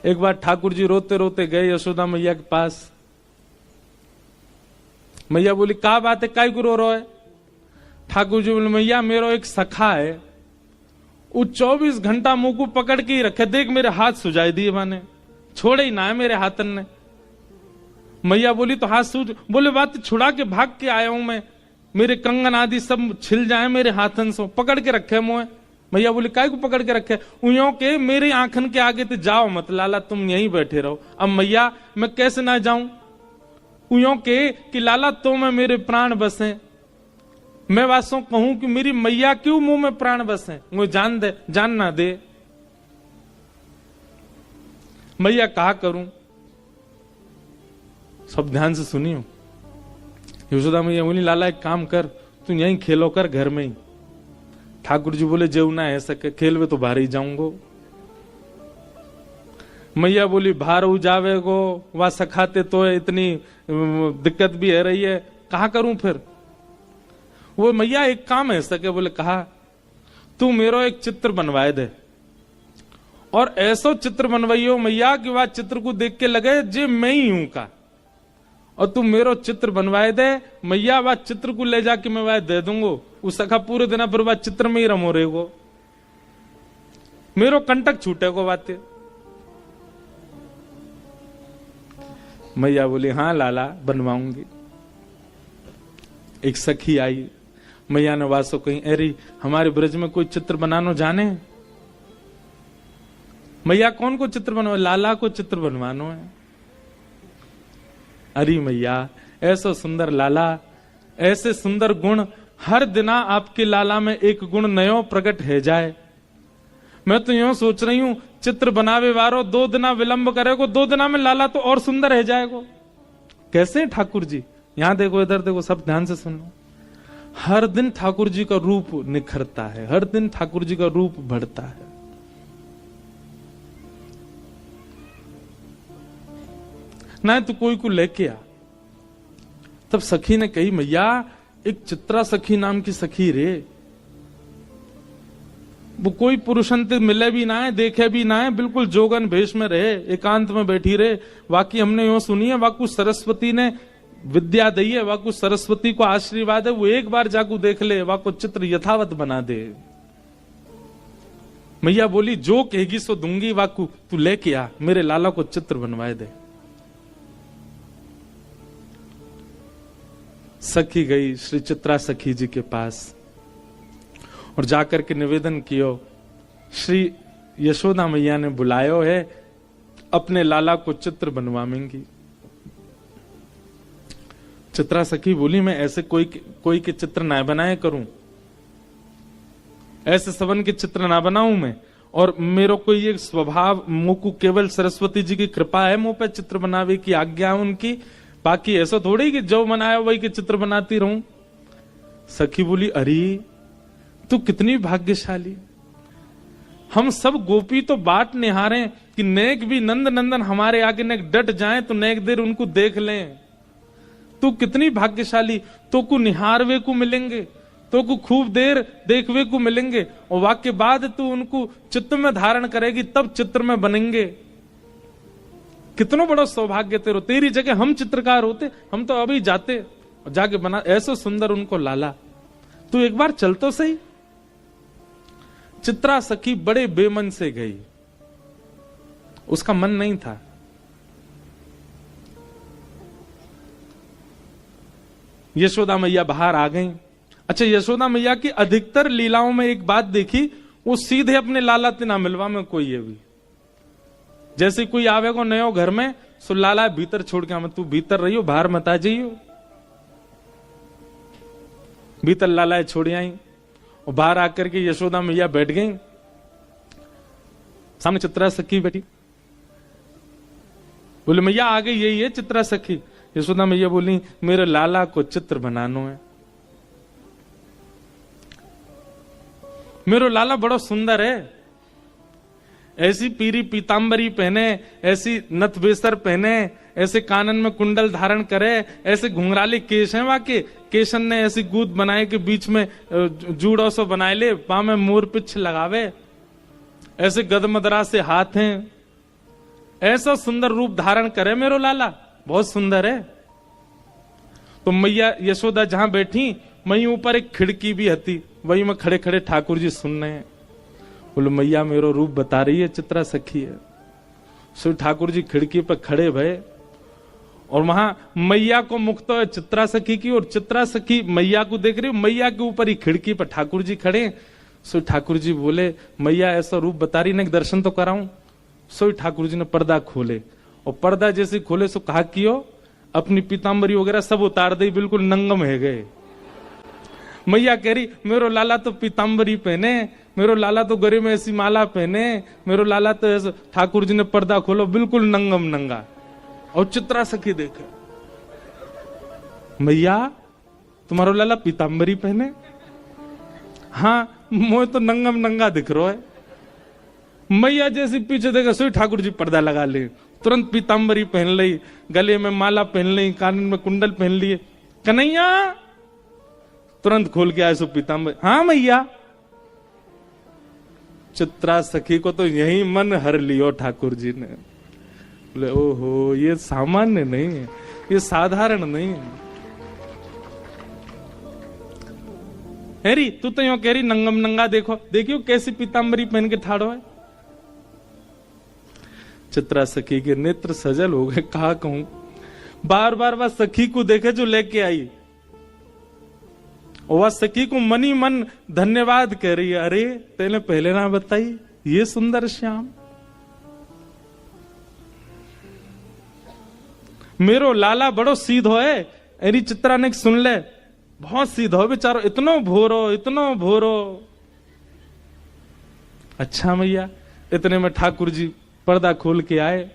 एक बार ठाकुर जी रोते रोते गए यशोदा मैया के पास। मैया बोली क्या बात है, काय को रो रहा है? ठाकुर जी बोले मैया मेरा एक सखा है, वो 24 घंटा मुंह को पकड़ के ही रखे, देख मेरे हाथ सुझाई दिए माने, छोड़े ही ना है मेरे हाथन ने। मैया बोली तो हाथ सूझ, बोले बात छुड़ा के भाग के आया हूं मैं, मेरे कंगन आदि सब छिल जाए मेरे हाथन से, पकड़ के रखे मुझे। मैया बोली काय को पकड़ के रखे? उयों के मेरे आंखन के आगे तो जाओ मत लाला, तुम यहीं बैठे रहो। अब मैया मैं कैसे ना जाऊं? उयों के कि लाला तो मैं मेरे प्राण बसे, मैं वासों कहूं कि मेरी मैया क्यों मुंह में प्राण बसे, मुझे जान दे, जान ना दे। मैया कहा करूं? सब ध्यान से सुनियो। यशोदा मैया बोली लाला एक काम कर, तू यहीं खेलो कर घर में ही। ठाकुर जी बोले जेऊ ना है सके, खेल में तो बाहर ही जाऊंगो। मैया बोली बाहर हो जावे गो, वह सखाते तो है, इतनी दिक्कत भी है रही है, कहा करूं फिर? वो मैया एक काम है सके, बोले कहा तू मेरा एक चित्र बनवाए दे, और ऐसा चित्र बनवाइयो मैया कि वह चित्र को देख के लगे जे मैं ही हूं का, और तू मेरो चित्र बनवाए दे मैया, वह चित्र को ले जाके मैं वह दे दूंगो, उस सखा पूरे दिन फिर वह चित्र में ही रमो रहेगो, मेरो कंटक छूटेगो बातें। मैया बोली हाँ लाला बनवाऊंगी। एक सखी आई, मैया ने वासो कही अरे हमारे ब्रज में कोई चित्र बनानो जाने? मैया कौन को चित्र बनवा? लाला को चित्र बनवानो है। अरे मैया ऐसा सुंदर लाला, ऐसे सुंदर गुण, हर दिना आपके लाला में एक गुण नयो प्रकट है जाए। मैं तो यूं सोच रही हूं चित्र बनावे वारो 2 दिना विलंब करेगो, 2 दिना में लाला तो और सुंदर है जाएगो। कैसे ठाकुर जी? यहां देखो, इधर देखो, सब ध्यान से सुनो। हर दिन ठाकुर जी का रूप निखरता है, हर दिन ठाकुर जी का रूप बढ़ता है। ना तो कोई को लेके आ। तब सखी ने कही मैया एक चित्रा सखी नाम की सखी रे, वो कोई पुरुषंत मिले भी ना है, देखे भी ना है, बिल्कुल जोगन भेष में रहे, एकांत में बैठी रहे। वाकई हमने यूं सुनी है, वाकु सरस्वती ने विद्या दी है, वाकु सरस्वती को आशीर्वाद है, वो एक बार जाकू देख ले, वाकु चित्र यथावत बना दे। मैया बोली जो कहेगी सो दूंगी, वाकु तू लेके आ, मेरे लाला को चित्र बनवाए दे। सखी गई श्री चित्रा सखी जी के पास और जाकर के निवेदन कियो, श्री यशोदा मैया ने बुलायो है, अपने लाला को चित्र बनवाएंगी। चित्रा सखी बोली मैं ऐसे कोई के चित्र ना बनाए करूं, ऐसे सबन के चित्र ना बनाऊं मैं, और मेरा कोई ये स्वभाव, मुंह को केवल सरस्वती जी की कृपा है मुंह पे चित्र बनावे की आज्ञा उनकी, बाकी ऐसा थोड़ी कि जो बनाया वही के चित्र बनाती रहूं। सखी बोली अरे तू कितनी भाग्यशाली, हम सब गोपी तो बाट निहारे कि नेक भी नंद नंदन हमारे आगे नेक डट जाए तो नेक देर उनको देख लें। तू कितनी भाग्यशाली, तो को निहारवे को मिलेंगे, तो को खूब देर देखवे को मिलेंगे, और वाक्य बाद तू उनको चित्त में धारण करेगी तब चित्र में बनेंगे। कितना बड़ा सौभाग्य तेरो, तेरी जगह हम चित्रकार होते, हम तो अभी जाते और जाके बना, ऐसा सुंदर उनको लाला। तू एक बार चल तो सही। चित्रा सखी बड़े बेमन से गई, उसका मन नहीं था। यशोदा मैया बाहर आ गई। अच्छा, यशोदा मैया की अधिकतर लीलाओं में एक बात देखी, वो सीधे अपने लाला से ना मिलवा में कोई ये भी, जैसे कोई आवेगो नयो घर में, सो लाला भीतर छोड़ के, तू भीतर रहियो बाहर मत आ जाइयो। भीतर लाला छोड़ आई और बाहर आकर के यशोदा मैया बैठ गई, सामने चित्रा सखी बैठी। बोले मैया आ गई, यही है चित्रा सखी। यशोदा मैया बोली मेरे लाला को चित्र बनानो है। मेरो लाला बड़ा सुंदर है, ऐसी पीरी पीतांबरी पहने, ऐसी नथ बेसर पहने, ऐसे कानन में कुंडल धारण करे, ऐसे घुंघराले केश हैं वाके, केशन ने ऐसी गूद बनाए के बीच में जूड़ो सो बनाए ले, पांव में मोर पिछ लगावे, ऐसे गदमदरा से हाथ हैं, ऐसा सुंदर रूप धारण करे मेरो लाला, बहुत सुंदर है। तो मैया यशोदा जहां बैठी वहीं ऊपर एक खिड़की भी हती, वहीं में खड़े खड़े ठाकुर जी सुन रहे हैं। बोले मैया मेरो रूप बता रही है, चित्रा सखी है। सो ठाकुर जी खिड़की पर खड़े भये और वहां मैया को मुख तो है चित्रा सखी की, और चित्रा सखी मैया को देख रही, मैया के ऊपर ही खिड़की पर ठाकुर जी खड़े। सो ठाकुर जी बोले मैया ऐसा रूप बता रही ना, दर्शन तो कराऊं। सो ठाकुर जी ने पर्दा खोले, और पर्दा जैसे खोले सो कहा कियो अपनी पीताम्बरी वगैरह सब उतार दी, बिल्कुल नंगम है गए। मैया कह रही मेरो लाला तो पीताम्बरी पहने, मेरो लाला तो गले में ऐसी माला पहने, मेरो लाला तो ऐसा। ठाकुर जी ने पर्दा खोलो, बिल्कुल नंगम नंगा। और चित्रा सखी देखे, मैया तुम्हारो लाला पीताम्बरी पहने? हाँ मोह तो नंगम नंगा दिख रहा है। मैया जैसे पीछे देखा सोई ठाकुर जी पर्दा लगा ले, तुरंत पीताम्बरी पहन ली, गले में माला पहन ली, कान में कुंडल पहन लिए। कन्हैया तुरंत खोल के आए सो पीताम्बरी। हाँ मैया। चित्रा सखी को तो यही मन हर लियो ठाकुर जी ने। बोले ओहो ये सामान्य नहीं है, ये साधारण नहीं है। हेरी तू तो यो कह रही नंगम नंगा, देखो देखियो कैसी पीताम्बरी पहन के ठाड़ो है। चित्रा सखी के नेत्र सजल हो गए, कहा कहूं। बार बार वह सखी को देखे जो लेके आई, वह सखी को मनी मन धन्यवाद कह रही है। अरे तेने पहले ना बताई ये सुंदर श्याम, मेरो लाला बड़ो सीधो है। अरे चित्रा ने सुन ले, बहुत सीधो है बेचारो, इतनो भोरो इतनो भोरो। अच्छा मैया। इतने में ठाकुर जी पर्दा खोल के आए,